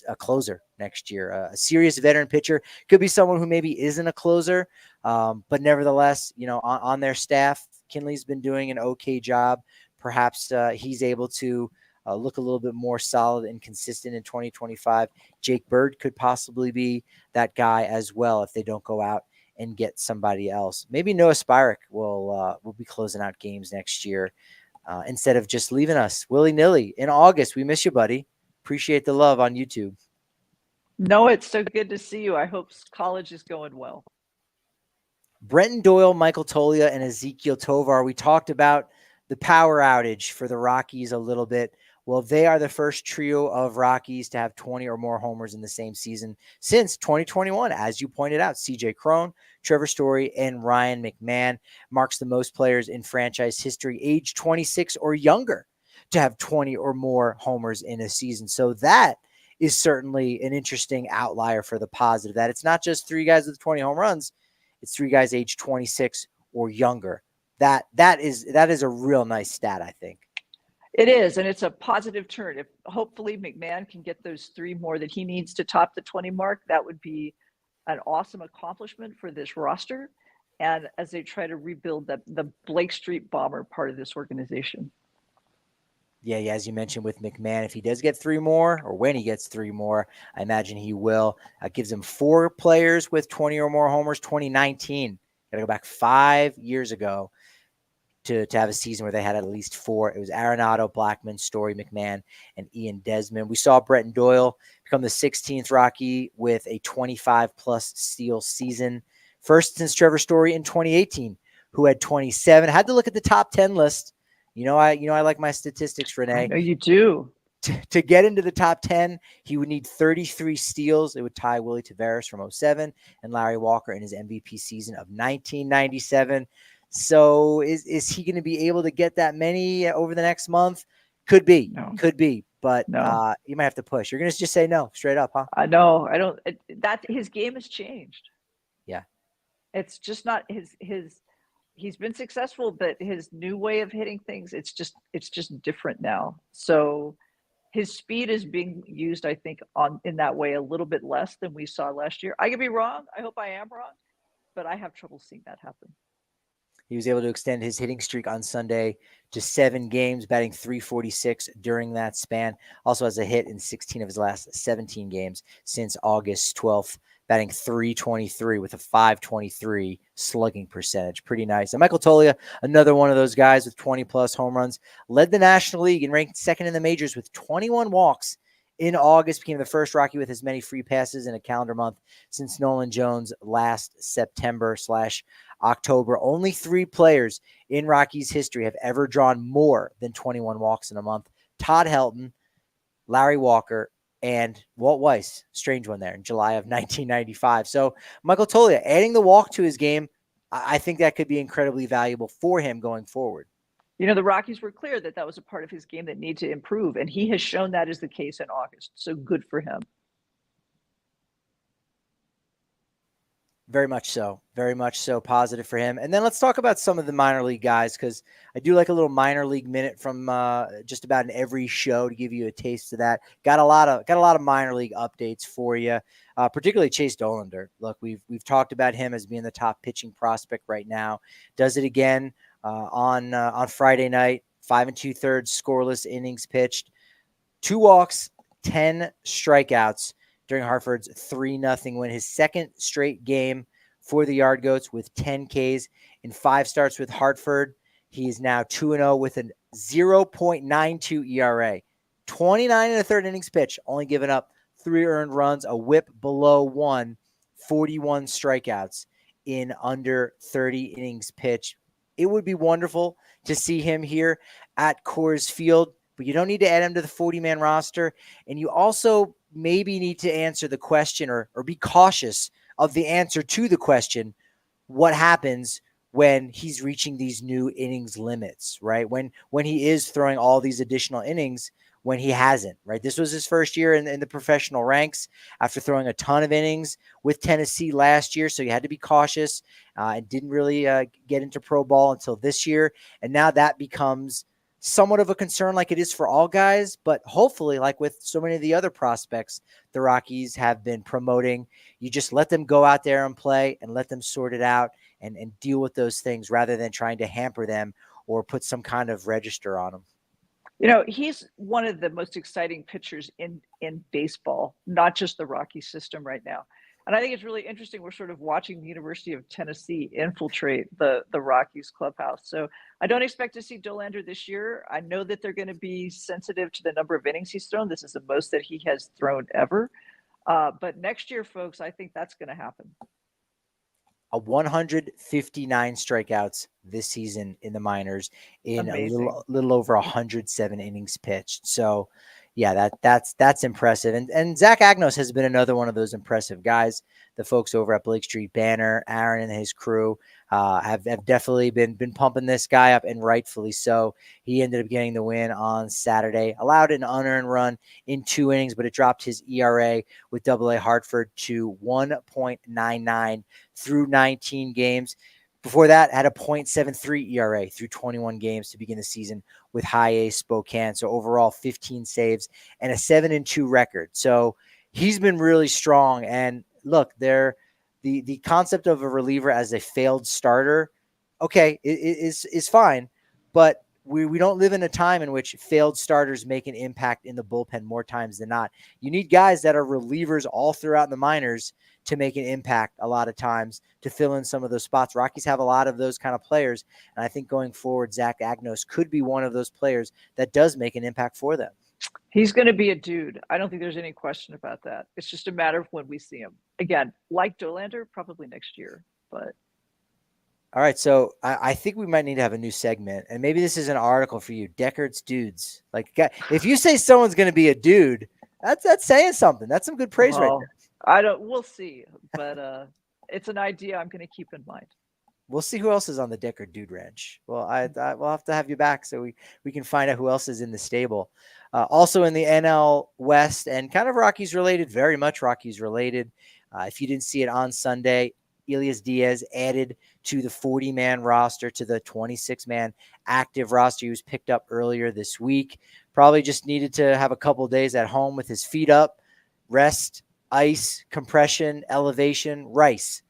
a closer next year. A serious veteran pitcher could be someone who maybe isn't a closer, but nevertheless, on their staff, Kinley's been doing an okay job. Perhaps he's able to look a little bit more solid and consistent in 2025. Jake Bird could possibly be that guy as well if they don't go out and get somebody else. Maybe Noah Spyrick will be closing out games next year instead of just leaving us willy-nilly in August. We miss you, buddy. Appreciate the love on YouTube. No, it's so good to see you. I hope college is going well. Brenton Doyle, Michael Toglia, and Ezekiel Tovar. We talked about the power outage for the Rockies a little bit. Well, they are the first trio of Rockies to have 20 or more homers in the same season since 2021. As you pointed out, CJ Cron, Trevor Story, and Ryan McMahon marks the most players in franchise history age 26 or younger to have 20 or more homers in a season. So that is certainly an interesting outlier for the positive, that it's not just three guys with 20 home runs. It's three guys age 26 or younger. That is a real nice stat, I think. It is, and it's a positive turn. If hopefully McMahon can get those three more that he needs to top the 20 mark, that would be an awesome accomplishment for this roster. And as they try to rebuild the Blake Street Bomber part of this organization. Yeah, as you mentioned with McMahon, if he does get three more, or when he gets three more, I imagine he will. Gives him four players with 20 or more homers. 2019, got to go back 5 years ago to have a season where they had at least four. It was Arenado, Blackman, Story, McMahon, and Ian Desmond. We saw Brenton Doyle become the 16th Rocky with a 25-plus steal season. First since Trevor Story in 2018, who had 27. Had to look at the top 10 list. I like my statistics, Renee. I know you do. To get into the top 10, he would need 33 steals. It would tie Willie Taveras from 2007 and Larry Walker in his MVP season of 1997. So is he going to be able to get that many over the next month? Could be. No. Could be. But no. You might have to push. You're going to just say no straight up, huh? I know. I don't. That his game has changed. Yeah. It's just not his. He's been successful, but his new way of hitting things, it's just different now. So his speed is being used, I think, in that way a little bit less than we saw last year. I could be wrong. I hope I am wrong, but I have trouble seeing that happen. He was able to extend his hitting streak on Sunday to 7 games, batting .346 during that span. Also has a hit in 16 of his last 17 games since August 12th, batting .323 with a .523 slugging percentage. Pretty nice. And Michael Toglia, another one of those guys with 20-plus home runs, led the National League and ranked second in the majors with 21 walks in August, became the first Rocky with as many free passes in a calendar month since Nolan Jones last September/October. Only 3 players in Rockies history have ever drawn more than 21 walks in a month. Todd Helton, Larry Walker, and Walt Weiss. Strange one there in July of 1995. So Michael Toglia adding the walk to his game, I think that could be incredibly valuable for him going forward. The Rockies were clear that was a part of his game that needed to improve, and he has shown that is the case in August. So good for him. Very much so. Very much so. Positive for him. And then let's talk about some of the minor league guys, because I do like a little minor league minute from just about in every show to give you a taste of that. Got a lot of minor league updates for you, particularly Chase Dollander. Look, we've talked about him as being the top pitching prospect right now. Does it again on Friday night. 5 2/3 scoreless innings pitched, 2 walks, 10 strikeouts during Hartford's 3-0 win. His second straight game for the Yard Goats with 10 Ks in 5 starts with Hartford. He is now 2-0 with a 0.92 ERA. 29 1/3 innings pitched, only giving up 3 earned runs, a whip below 1, 41 strikeouts in under 30 innings pitched. it would be wonderful to see him here at Coors Field, but you don't need to add him to the 40-man roster. And you also maybe need to answer the question or be cautious of the answer to the question, what happens when he's reaching these new innings limits, right? When he is throwing all these additional innings, when he hasn't, right? This was his first year in the professional ranks after throwing a ton of innings with Tennessee last year. So you had to be cautious and didn't really get into pro ball until this year. And now that becomes somewhat of a concern like it is for all guys, but hopefully, like with so many of the other prospects the Rockies have been promoting, you just let them go out there and play and let them sort it out and deal with those things rather than trying to hamper them or put some kind of register on them. He's one of the most exciting pitchers in baseball, not just the Rocky system right now. And I think it's really interesting. We're sort of watching the University of Tennessee infiltrate the Rockies clubhouse. So I don't expect to see Dollander this year. I know that they're going to be sensitive to the number of innings he's thrown. This is the most that he has thrown ever. But next year, folks, I think that's going to happen. 159 strikeouts this season in the minors in Amazing. a little over 107 innings pitched. So yeah, that's impressive. And Zach Agnos has been another one of those impressive guys. The folks over at Blake Street Banner, Aaron and his crew have definitely been pumping this guy up, and rightfully so. He ended up getting the win on Saturday, allowed an unearned run in 2 innings, but it dropped his ERA with AA Hartford to 1.99 through 19 games. Before that, had a .73 ERA through 21 games to begin the season with High A Spokane. So overall, 15 saves and a 7-2 record. So he's been really strong. And look, the concept of a reliever as a failed starter, okay, is fine, but we don't live in a time in which failed starters make an impact in the bullpen more times than not. You need guys that are relievers all throughout the minors to make an impact a lot of times to fill in some of those spots. Rockies have a lot of those kind of players, and I think going forward, Zach Agnos could be one of those players that does make an impact for them. He's going to be a dude. I don't think there's any question about that. It's just a matter of when we see him. Again, like Dollander, probably next year. But all right, so I think we might need to have a new segment, and maybe this is an article for you. Dechert's dudes. Like, if you say someone's going to be a dude, that's saying something. That's some good praise right there. We'll see, but it's an idea I'm going to keep in mind. We'll see who else is on the Dechert Dude Ranch. Well, we'll have to have you back so we can find out who else is in the stable. Also in the NL West and kind of Rockies related, very much Rockies related. If you didn't see it on Sunday, Elias Diaz added to the 40-man roster, to the 26-man active roster. He was picked up earlier this week. Probably just needed to have a couple days at home with his feet up, rest, ice, compression, elevation, rice.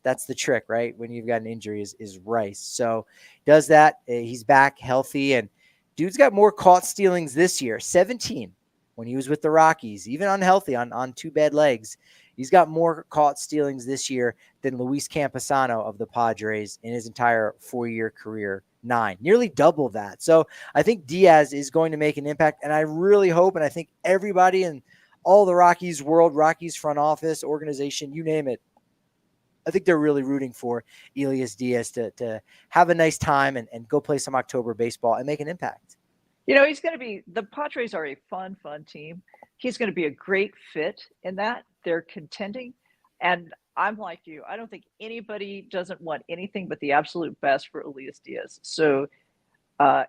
That's the trick, right? When you've got an injury is rice. So does that. He's back healthy, and dude's got more caught stealings this year, 17 when he was with the Rockies, even unhealthy on 2 bad legs. He's got more caught stealings this year than Luis Camposano of the Padres in his entire 4-year career, 9, nearly double that. So I think Diaz is going to make an impact, and I really hope, and I think everybody in all the Rockies world, Rockies front office, organization, you name it, I think they're really rooting for Elias Diaz to have a nice time and go play some October baseball and make an impact. He's going to be, the Padres are a fun team. He's going to be a great fit in that. They're contending. And I'm like you. I don't think anybody doesn't want anything but the absolute best for Elias Diaz. So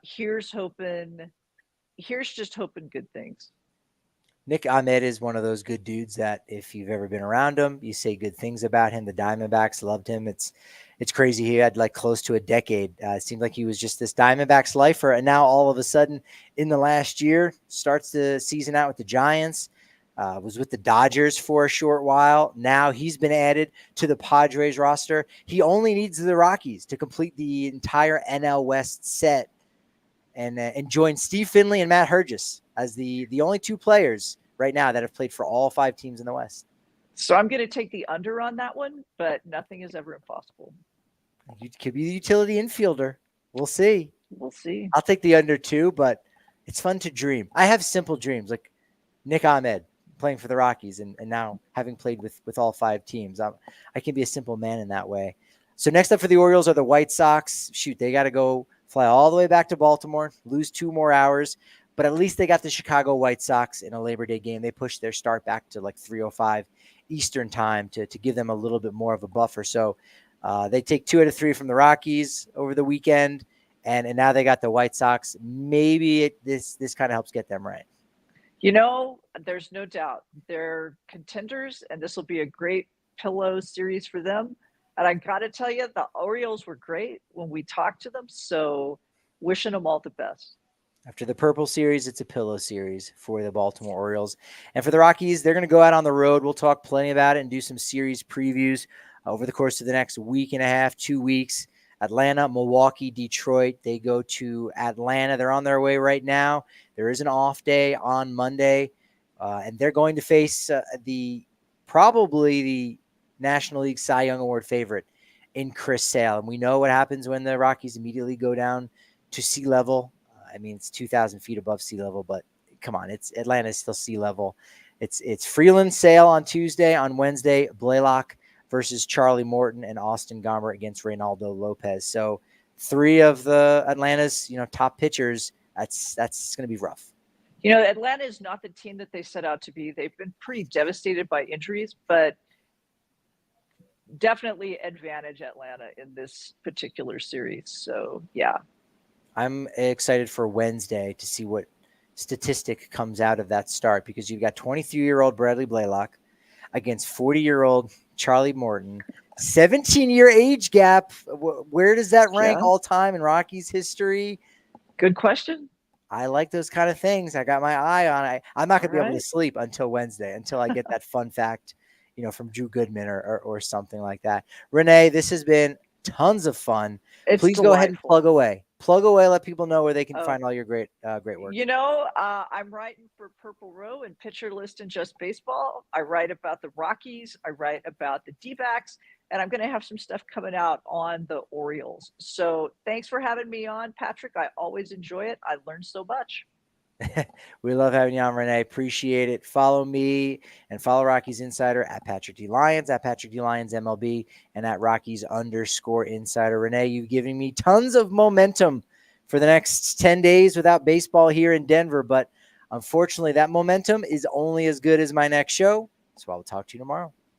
here's just hoping good things. Nick Ahmed is one of those good dudes that if you've ever been around him, you say good things about him. The Diamondbacks loved him. It's crazy. He had like close to a decade. It seemed like he was just this Diamondbacks lifer. And now all of a sudden in the last year, starts the season out with the Giants, was with the Dodgers for a short while. Now he's been added to the Padres roster. He only needs the Rockies to complete the entire NL West set and join Steve Finley and Matt Hergis as the only 2 players right now that have played for all 5 teams in the West. So I'm going to take the under on that one, but nothing is ever impossible. You could be the utility infielder. We'll see. We'll see. I'll take the under 2, but it's fun to dream. I have simple dreams like Nick Ahmed playing for the Rockies and now having played with all 5 teams. I can be a simple man in that way. So next up for the Orioles are the White Sox. Shoot, they got to go fly all the way back to Baltimore, lose 2 more hours, but at least they got the Chicago White Sox in a Labor Day game. They pushed their start back to like 3:05 Eastern time to give them a little bit more of a buffer. So they take 2 out of 3 from the Rockies over the weekend, and now they got the White Sox. Maybe this kind of helps get them right. There's no doubt they're contenders, and this will be a great pillow series for them. And I got to tell you, the Orioles were great when we talked to them. So wishing them all the best. After the purple series, it's a pillow series for the Baltimore Orioles. And for the Rockies, they're going to go out on the road. We'll talk plenty about it and do some series previews over the course of the next week and a half, 2 weeks. Atlanta, Milwaukee, Detroit. They go to Atlanta. They're on their way right now. There is an off day on Monday, and they're going to face probably the National League Cy Young Award favorite in Chris Sale. And we know what happens when the Rockies immediately go down to sea level. I mean, it's 2,000 feet above sea level, but come on, Atlanta is still sea level. It's Freeland, Sale on Tuesday. On Wednesday, Blaylock versus Charlie Morton, and Austin Gomber against Reynaldo Lopez. So 3 of the Atlanta's top pitchers. That's going to be rough. Atlanta is not the team that they set out to be. They've been pretty devastated by injuries, but definitely advantage Atlanta in this particular series. So, yeah. I'm excited for Wednesday to see what statistic comes out of that start, because you've got 23-year-old Bradley Blaylock against 40-year-old Charlie Morton. 17-year age gap. Where does that rank all time in Rockies history? Good question. I like those kind of things. I got my eye on it. I'm not going to be able to sleep until Wednesday, until I get that fun fact, from Drew Goodman or something like that. Renee, this has been tons of fun. Please go ahead and plug away. Let people know where they can find all your great work. I'm writing for Purple Row and Pitcher List and Just Baseball. I write about the Rockies. I write about the D-backs. And I'm going to have some stuff coming out on the Orioles. So thanks for having me on, Patrick. I always enjoy it. I learned so much. We love having you on, Renee. Appreciate it. Follow me and follow Rockies Insider at Patrick D. Lyons, at Patrick D. Lyons MLB, and at Rockies_Insider. Renee, you've given me tons of momentum for the next 10 days without baseball here in Denver. But unfortunately, that momentum is only as good as my next show. So I will talk to you tomorrow.